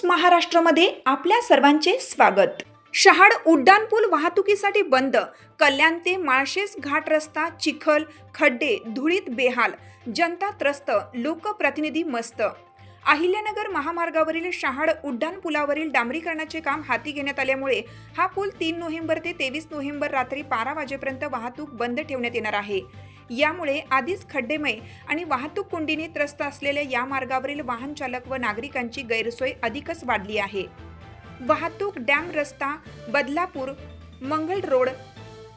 महाराष्ट्रामध्ये आपल्या सर्वांचे स्वागत। शहाड उड्डाणपूल वाहतुकीसाठी बंद। कल्याण ते माळशेज घाट रस्ता चिखल, खड्डे, धुळीत बेहाल, जनता त्रस्त, लोकप्रतिनिधी मस्त। अहिल्यानगर महामार्गावरील शहाड उड्डाणपुलावरील डांबरीकरणाचे काम हाती घेण्यात आल्यामुळे हा पूल 3 नोव्हेंबर ते 23 नोव्हेंबर रात्री 12 वाजेपर्यंत वाहतूक बंद ठेवण्यात येणार आहे। यामुळे आधीच खड्डेमय आणि वाहतूक कोंडीने त्रस्त असलेल्या या मार्गावरील वाहन चालक व नागरिकांची गैरसोय अधिकच वाढली आहे। वाहतूक डॅम रस्ता, बदलापूर, मंगल रोड,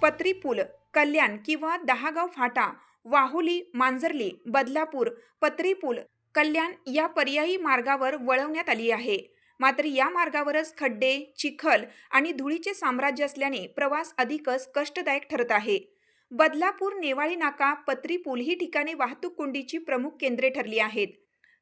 पत्री पूल, कल्याण किंवा दहागाव फाटा, वाहुली, मांजर्ली, बदलापूर, पत्री पूल, कल्याण या पर्यायी मार्गावर वळवण्यात आली आहे। मात्र या मार्गावरच खड्डे, चिखल आणि धुळीचे साम्राज्य असल्याने प्रवास अधिकच कष्टदायक ठरत आहे। बदलापूर, नेवाळी नाका, पत्री पूल ही ठिकाणे वाहतूक कोंडीची प्रमुख केंद्रे ठरली आहेत।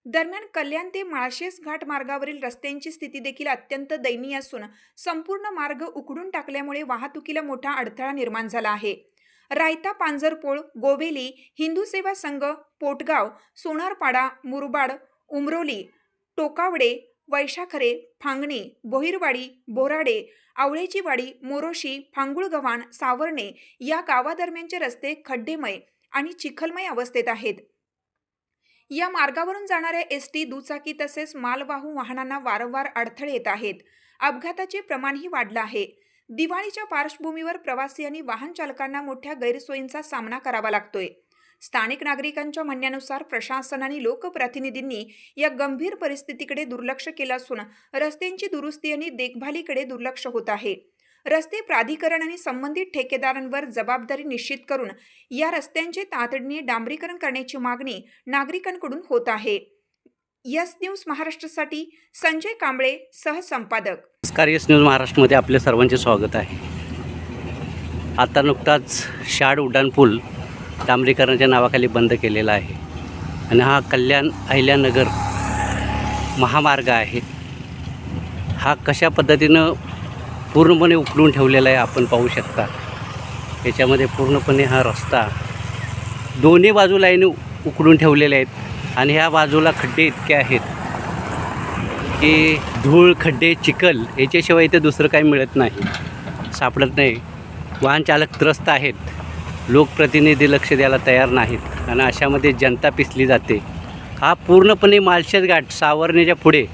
दरम्यान कल्याण ते माळशेज घाट मार्गावरील रस्त्यांची स्थिती देखील अत्यंत दयनीय असून संपूर्ण मार्ग उखडून टाकल्यामुळे वाहतुकीला मोठा अडथळा निर्माण झाला आहे। रायता, पांजरपोळ, गोवेली, हिंदू सेवा संघ, पोटगाव, सोनारपाडा, मुरबाड, उमरोली, टोकावडे, वैशाखरे, फांगणी, बोहिरवाडी, बोराडे, आवळेची वाडी, मोरोशी, फांगुळगव्हाण, सावर्णे या गावादरम्यानचे रस्ते खड्डेमय आणि चिखलमय अवस्थेत आहेत। या मार्गावरून जाणाऱ्या एसटी, दुचाकी तसेच मालवाहू वाहनांना वारंवार अडथळे येत आहेत। अपघाताचे प्रमाणही वाढलं आहे। दिवाळीच्या पार्श्वभूमीवर प्रवासी आणि वाहन चालकांना मोठ्या गैरसोयींचा सामना करावा लागतोय। स्थानिक नागरिकांच्या म्हणण्यानुसार प्रशासन आणि लोकप्रतिनिधींनी या गंभीर परिस्थितीकडे दुर्लक्ष केलं असून रस्त्यांची दुरुस्ती आणि देखभालीकडे दुर्लक्ष होत आहे। रस्ते प्राधिकरण आणि संबंधित ठेकेदारांवर जबाबदारी निश्चित करून या रस्त्यांचे तातडीने डांबरीकरण करण्याची मागणी नागरिकांकडून होत आहे। यस न्यूज महाराष्ट्रासाठी संजय कांबळे, सहसंपादक। नमस्कार, यस न्यूज महाराष्ट्रामध्ये आपल्या सर्वांचे स्वागत आहे। आता नुकताच शहाड उड्डाणपूल डांबरीकरणाच्या नावाखाली बंद केलेला आहे आणि हा कल्याण अहिल्यानगर महामार्ग आहे। हा कशा पद्धतीनं पूर्णपणे उकळून ठेवलेला आहे आपण पाहू शकता। याच्यामध्ये पूर्णपणे हा रस्ता दोन्ही बाजूला उकळून ठेवलेले आहेत आणि ह्या बाजूला खड्डे इतके आहेत की धूळ, खड्डे, चिखल याच्याशिवाय इथे दुसरं काही मिळत नाही, सापडत नाही। वाहन चालक त्रस्त आहेत, लोकप्रतिनिधी लक्ष द्यायला तयार नाहीत आणि अशामध्ये जनता पिसली जाते। हा पूर्णपणे माळशेज घाट सावर्णेच्या पुढे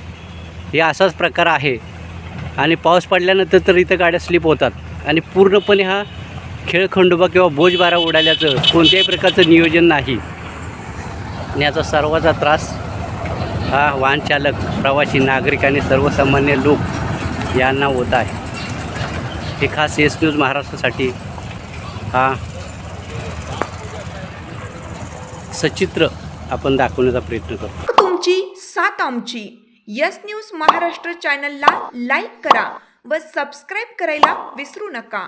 हे असाच प्रकार आहे आणि पाऊस पडल्यानंतर तर इथं गाड्या स्लिप होतात आणि पूर्णपणे हा खेळखंडोबा किंवा बोजबारा उडाल्याचं कोणत्याही प्रकारचं नियोजन नाही आणि याचा सर्वांचा त्रास हा वाहन चालक, प्रवासी, नागरिक आणि सर्वसामान्य लोक यांना होत आहे। हे खास यस न्यूज महाराष्ट्रासाठी हा सचित्र आपण दाखवण्याचा प्रयत्न करतो। तुमची साथ आमची। यस न्यूज महाराष्ट्र चॅनलला लाईक करा व सबस्क्राईब करायला विसरू नका।